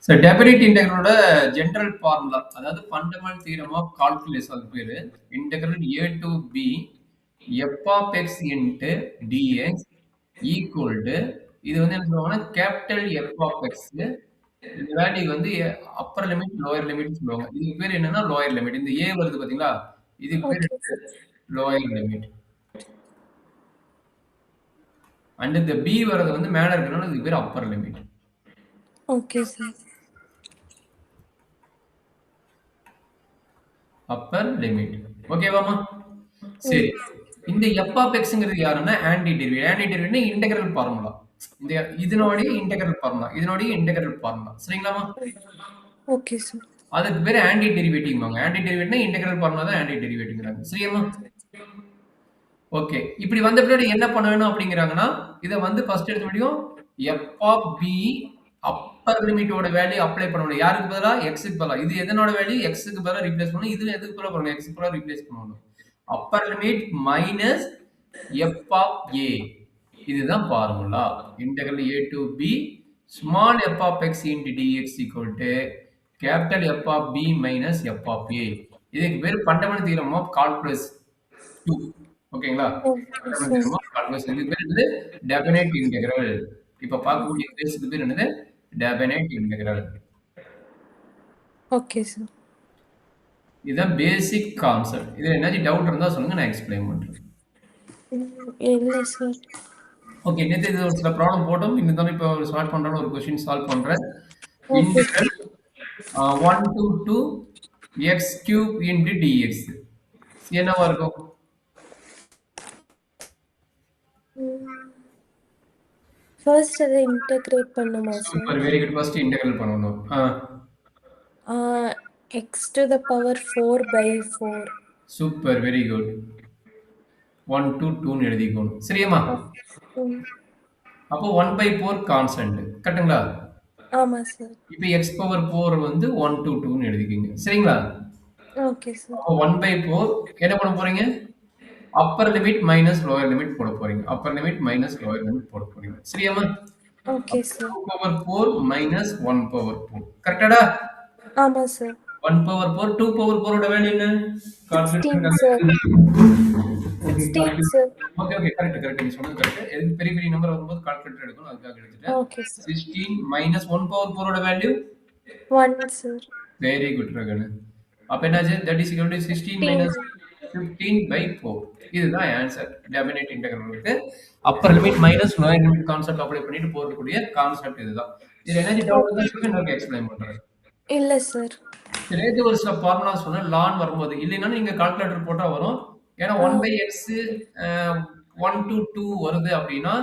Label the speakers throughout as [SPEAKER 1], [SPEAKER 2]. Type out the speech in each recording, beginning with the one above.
[SPEAKER 1] So definite இன்டெக்ரலோட general formula அதாவது fundamental theorem of calculus அது பேரு integral a to b f of x into dx equal to இது வந்து என்ன சொல்லுவாங்கன்னா கேபிட்டல் எஃப் ஆஃப் எக்ஸ் இந்த வேல்யூ வந்து அப்பர் லிமிட் லோயர் லிமிட் சொல்லுவாங்க. இதுக்கு பேர் என்னன்னா லோயர் லிமிட். இந்த ஏ வருது பாத்தீங்களா? இதுக்கு பேர்
[SPEAKER 2] Okay, sir.
[SPEAKER 1] Lower limit. And இந்த பி வரது வந்து மேல இருக்கனால இதுக்கு பேர் upper limit.
[SPEAKER 2] Okay, sir.
[SPEAKER 1] Upper limit. ஓகேவாமா? சரி. இந்த எஃப் ஆஃப் எக்ஸ்ங்கிறது யாருன்னா ஆன்டி டெரிவேட். ஆன்டி டெரிவேட்னா இன்டெகிரல் ஃபார்முலா. இந்த இதனோடைய இன்டெகிரல் ஃபார்முலா. இதனோடைய இன்டெகிரல் ஃபார்முலா. சரிங்களாமா?
[SPEAKER 2] Okay, sir.
[SPEAKER 1] அதுக்கு பேர் ஆன்டி டெரிவேட்டிவ்வாங்க. ஆன்டி டெரிவேட்னா இன்டெகிரல் ஃபார்முலா தான் ஆன்டி டெரிவேட்டிவ்ங்கறாங்க. சரியாமா? ஓகே. இப்படி வந்த பின்னாடி என்ன பண்ணணும் அப்படிங்கறாங்கன்னா இத வந்து ஃபர்ஸ்ட் எடுத்த முடியும் எஃப் ஆஃப் பி அப்பர் லிமிட்டோட வேல்யூ அப்ளை பண்ணணும். யாருக்கு பதிலா எக்ஸ்க்கு பதிலா. இது எதனோட வேல்யூ எக்ஸ்க்கு பதிலா ரீப்ளேஸ் பண்ணனும். இது எதுக்கு பதிலா பண்ணணும்? எக்ஸ்க்கு பதிலா ரீப்ளேஸ் பண்ணணும். Upper limit minus F of A. இதுதான் formula. Integral A to B small F of X into dx equal to capital F of B minus F of A. இதுக்கு பேர் ஃபண்டமெண்டல் தியரம் ஆஃப் கால்குலஸ் 2. ஓகேங்களா?
[SPEAKER 2] Okay, sir.
[SPEAKER 1] இதுக்கு பேர் என்னது? Definite integral. இப்ப பார்க்கக்கூடிய கேஸ்க்கு பேர் என்னது? Definite integral.
[SPEAKER 2] Okay, sir.
[SPEAKER 1] இதுதான் பேசிக் கான்செப்ட். இதுல ஏதாச்சும் டவுட் இருந்தா சொல்லுங்க, நான் எக்ஸ்பிளைன் பண்றேன்.
[SPEAKER 2] இல்ல சார்.
[SPEAKER 1] ஓகே, நேத்து இது ஒரு சில ப்ராப்ளம் போட்டோம். இன்னும் இப்போ சால்வ் பண்றேன்னு ஒரு கொஸ்டின் சால்வ் பண்றேன். Integral 1 to 2 x cube into dx. என்னவா இருக்கும்?
[SPEAKER 2] ஃபர்ஸ்ட் அதை இன்டகிரேட் பண்ணுமா sir?
[SPEAKER 1] Super, very good. First integral பண்ணனும்.
[SPEAKER 2] x to the power 4 by 4.
[SPEAKER 1] Super, very good. 1 to 2 ன்னு எழுதிக்கணும். சரியாமா? அப்போ 1 by 4 கான்ஸ்டன்ட். கரெக்ட்டுங்களா?
[SPEAKER 2] ஆமா சார்.
[SPEAKER 1] இப்போ x பவர் 4 வந்து 1 to 2 ன்னு எழுதிக்கீங்க. சரிங்களா?
[SPEAKER 2] Okay sir.
[SPEAKER 1] அப்போ 1 by 4 என்ன பண்ண போறீங்க? Upper limit minus lower limit போட போறீங்க. Upper limit minus lower limit போட போறீங்க. சரியாமா?
[SPEAKER 2] Okay sir.
[SPEAKER 1] 2 power 4 minus 1 power 4. கரெக்டாடா?
[SPEAKER 2] ஆமா சார்.
[SPEAKER 1] 1 power 4, 2 power 4 ஓட வேல்யூ என்ன?
[SPEAKER 2] 16 sir. 16 sir.
[SPEAKER 1] Okay okay, correct correct, நீ சொன்னது கரெக்ட். எதுக்கு பெரிய பெரிய நம்பர் வரும்போது கால்குலேட்டர் எடுக்கணும், அதுக்காக எடுத்துட்டேன்.
[SPEAKER 2] Okay sir.
[SPEAKER 1] 16 minus 1 power 4 ஓட value
[SPEAKER 2] 1 sir.
[SPEAKER 1] Very good Ragan. அப்ப என்னாச்சு? that is equal to 16 minus 15 by 4. இதுதான் ஆன்சர். டெபினிட் இன்டெகிரலுக்கு upper limit minus lower limit concept apply பண்ணிட்டு போறக்கூடிய கான்செப்ட் இதுதான். இதுல என்ன டவுட் இருந்தா சொல்லுங்க, நான் எக்ஸ்பிளைன் பண்றேன்.
[SPEAKER 2] இல்ல சார்.
[SPEAKER 1] நேத்து ஒரு சில ஃபார்முலா சொன்னேன் லான் வரும்போது, இல்லைன்னா நீங்க கால்குலேட்டர் போட்டா வரும். ஏன்னா 1 by x 1 to 2 வருது அப்படின்னா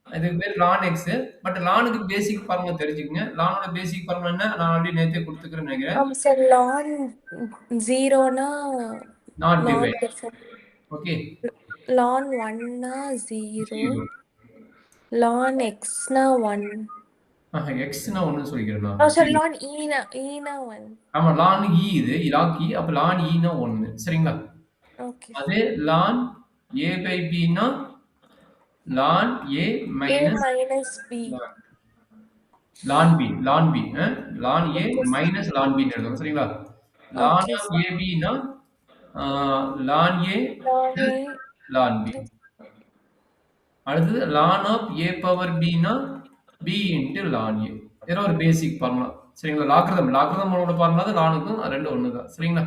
[SPEAKER 1] இதுக்கு பேர் லான் x. பட் லானுக்கு பேசிக் ஃபார்முலா தெரிஞ்சுக்கங்க. லானோட பேசிக் ஃபார்முலா என்ன? நான் ஆல்ரெடி நேத்தே கொடுத்துக்கிறேன்னு நினைக்கிறேன்.
[SPEAKER 2] ஆமா சார். லான் 0னா
[SPEAKER 1] நாட் டிவைட். ஓகே.
[SPEAKER 2] லான் 1னா 0. லான் xனா 1.
[SPEAKER 1] எக்ஸ்னா ஒன்னு சொல்லிக்கிறேன்.
[SPEAKER 2] சார் லான் ஈனா 1.
[SPEAKER 1] ஆமா, லான் இ இது லாக் இ. அப்ப லான் ஈனா 1. சரிங்களா?
[SPEAKER 2] ஓகே.
[SPEAKER 1] அதே லான் a by b னா ln a minus
[SPEAKER 2] b.
[SPEAKER 1] Ln b ln b ln a minus ln b ன்னு எழுதணும். சரிங்களா? லான் ஆஃப் ab னா லான் a லான் b. அடுத்தது ln of a power b னா b into லான் a. இதெல்லாம் ஒரு பேசிக் formula. சரிங்களா? லாக்ரதமோட ஃபார்முலா தான் லானுக்கும் ரெண்டும் ஒண்ணு தான். சரிங்களா?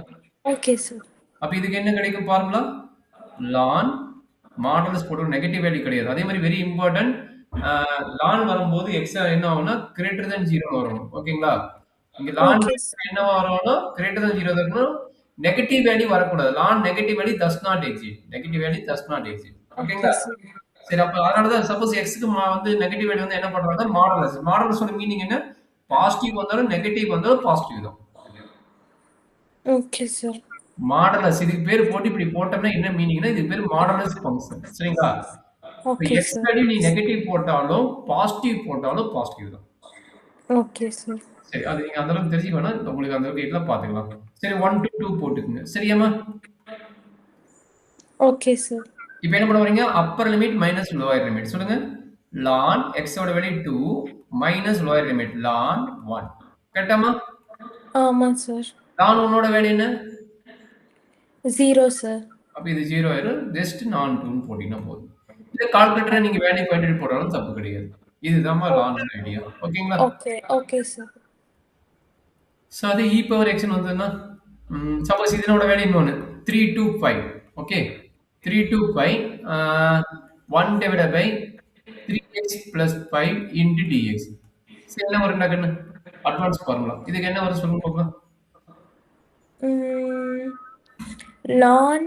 [SPEAKER 2] Okay sir.
[SPEAKER 1] அப்ப இதுக்கு என்ன கிடைக்கும் ஃபார்முலா? லான் மாடலஸ் போட்டு நெகட்டிவ் வேல்யூ கிடையாது. அதே மாதிரி வெரி இம்பார்ட்டன்ட், லான் வரும்போது எக்ஸ் என்ன ஆகும்னா கிரேட்டர் than 0 வரணும். ஓகேங்களா? இங்க லான் என்னவா வரணும்னா கிரேட்டர் than 0 இருக்கணும். நெகட்டிவ் வேல்யூ வரக்கூடாது. Ln negative value does not exist. Negative value does not exist. ஓகேங்களா? சரி, அப்ப அதனால தான் சப்போஸ் எக்ஸ்க்கு வந்து நெகட்டிவ் வேல்யூ வந்து என்ன பண்றாங்க? மாடலஸ். மாடலஸோட மீனிங் என்ன? பாசிட்டிவ் வந்தாலும் நெகட்டிவ் வந்தாலும் பாசிட்டிவ் தான்.
[SPEAKER 2] Okay sir.
[SPEAKER 1] மாடலஸ் இதுக்கு பேர் போட்டு இப்படி போட்டோம்னா என்ன மீனிங்னா இதுக்கு பேர் மாடலஸ் ஃபங்க்ஷன். சரிங்களா?
[SPEAKER 2] ஓகே
[SPEAKER 1] எக்ஸ் வேல்யூ நீ நெகட்டிவ் போட்டாலும் பாசிட்டிவ் போட்டாலும் பாசிட்டிவ் தான்.
[SPEAKER 2] Okay sir.
[SPEAKER 1] சரி, அது நீங்க அந்த அளவுக்கு தெரிஞ்சுக்க வேணாம். உங்களுக்கு அந்த அளவுக்கு எல்லாம் பாத்துக்கலாம். சரி, 1 to 2 போட்டுக்குங்க. சரியாமா?
[SPEAKER 2] Okay sir.
[SPEAKER 1] இப்போ என்ன பண்ண போறீங்க? Upper limit minus lower limit. சொல்லுங்க. லான் x ஓட value 2 minus lower limit ln 1. கரெக்டாமா?
[SPEAKER 2] ஆமா சார்.
[SPEAKER 1] ln 1 வேல்யூ என்ன?
[SPEAKER 2] 0 சார்.
[SPEAKER 1] அப்ப இது 0 ஆயிரும். ஜஸ்ட் ln 2ன்னு போட்டீங்கன்னா போதும். இல்ல கால்குலேட்டர்ல நீங்க வேல்யூ குவான்டிட்டி போட்டாலும் தப்பு கிடையாது. இதுதாம்மா ln ஐடியா. ஓகேங்களா?
[SPEAKER 2] Okay, okay sir.
[SPEAKER 1] ஸோ அது இ பவர் எக்ஸ்ன்னு வந்ததுன்னா, சப்போஸ் இதனோட வேல்யூ இன்னொன்னு 3 to 5. Okay. 3 to 5 1 divided by 3x plus 5 into dx. சரி என்ன வரும் டக்குன்னு? Advance formula. இதுக்கு என்ன வரும் சொல்லுங்க பார்க்கலாம்.
[SPEAKER 2] ln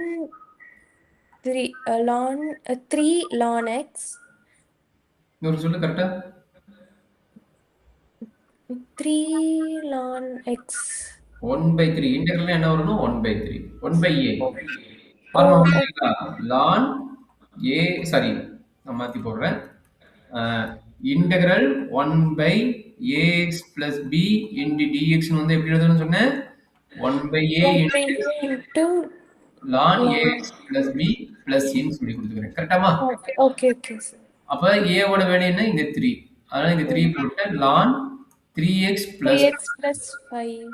[SPEAKER 2] 3 ln 3 ln x
[SPEAKER 1] இன்னொரு சொல்லு கரெக்டா?
[SPEAKER 2] 3 ln x
[SPEAKER 1] 1/3 இன்டெக்ரல்ல என்ன வரும்னா 1/3 1/a
[SPEAKER 2] ஓ
[SPEAKER 1] ஃபார்முலா
[SPEAKER 2] ஓ
[SPEAKER 1] இல்லைங்களா? ln a சாரி நான் மாத்தி போடுறேன். Integral 1/ax plus b into dx ன்னு வந்து எப்படி எழுதணும்னு சொன்னேன்? 1/a into
[SPEAKER 2] into
[SPEAKER 1] ln
[SPEAKER 2] ln
[SPEAKER 1] ax plus b plus c ன்னு சொல்லி கொடுத்துக்கிறேன். கரெக்டாமா?
[SPEAKER 2] Okay, okay, okay sir.
[SPEAKER 1] அப்ப a ஓட வேல்யூ என்ன? இங்க 3. அதனால இங்க 3 போட்டு ln 3x plus
[SPEAKER 2] 3x plus 5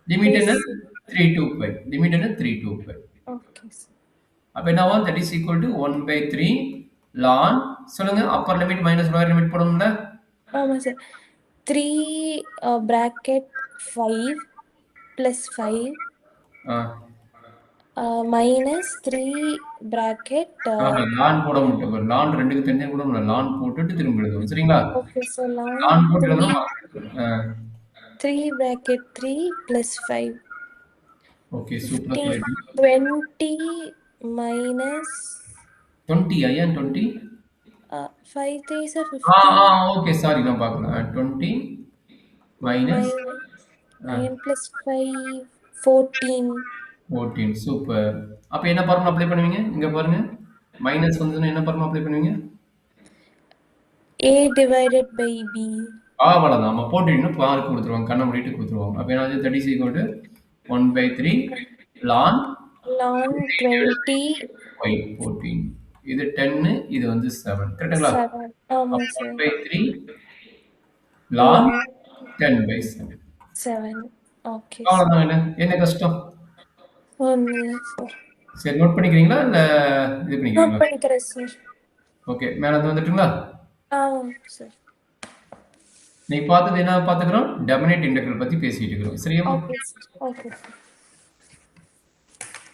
[SPEAKER 1] limit என்ன?
[SPEAKER 2] is
[SPEAKER 1] 3 to 5. லிமிட் என்ன? 3 to 5.
[SPEAKER 2] Okay sir.
[SPEAKER 1] அப்ப என்ன ஆகும்? that is equal to 1/3 ln சொல்லுங்க upper limit minus lower limit போடணும்ல?
[SPEAKER 2] ஆமா சார். 3 bracket 5 plus 5
[SPEAKER 1] ஆ.
[SPEAKER 2] minus 3 bracket
[SPEAKER 1] ln போட மாட்டோம். ln 2க்கு தெரிஞ்சா கூட ln போட்டுட்டு திரும்ப எழுதுவோம். சரிங்களா?
[SPEAKER 2] okay so ln
[SPEAKER 1] ln போட்டு
[SPEAKER 2] 3
[SPEAKER 1] எழுதணும்.
[SPEAKER 2] 3 bracket 3 plus 5
[SPEAKER 1] ஓகே சூப்பரா
[SPEAKER 2] 15
[SPEAKER 1] சொல்லிட்டீங்க.
[SPEAKER 2] 20 minus
[SPEAKER 1] 20 ஏன் 20?
[SPEAKER 2] 5 3s are
[SPEAKER 1] ah
[SPEAKER 2] 15
[SPEAKER 1] okay sorry நான் பார்க்கல. 20 மைனஸ்
[SPEAKER 2] 9 plus 5 14
[SPEAKER 1] 14 சூப்பர். அப்ப என்ன ஃபார்முலா அப்ளை பண்ணுவீங்க? இங்க பாருங்க. மைனஸ் வந்ததுன்னா என்ன ஃபார்முலா அப்ளை பண்ணுவீங்க?
[SPEAKER 2] a divided by b
[SPEAKER 1] அவ்வளவுதான். நம்ம போட்டுட்டீங்கன்னா மார்க் கொடுத்துருவாங்க. கண்ணை மூடிட்டு கொடுத்துருவாங்க. அப்ப என்ன that is equal to 1/3 ln
[SPEAKER 2] ln 20
[SPEAKER 1] 14. இது 10 இது வந்து 7. கரெக்ட்டுங்களா?
[SPEAKER 2] 7 ஆமா சார்.
[SPEAKER 1] 1/3 ln 10/7.
[SPEAKER 2] 7 okay sir.
[SPEAKER 1] அவ்வளவுதான். என்ன கஷ்டம்?
[SPEAKER 2] ஒன்றும் சார்.
[SPEAKER 1] சரி நோட் பண்ணிக்கிறீங்களா? இல்ல இது
[SPEAKER 2] நோட்
[SPEAKER 1] பண்ணிக்கிறீங்களா?
[SPEAKER 2] பண்ணிக்கிறேன் சார்.
[SPEAKER 1] ஓகே. மேல இருந்து வந்துட்டுங்களா?
[SPEAKER 2] ஆ சார்.
[SPEAKER 1] நீ பார்த்தது என்ன பார்த்துக்கிறோம்? டெஃபினைட் இன்டெக்ரல் பத்தி பேசிட்டு இருக்கிறோம். சரியா?
[SPEAKER 2] Okay sir. Okay sir.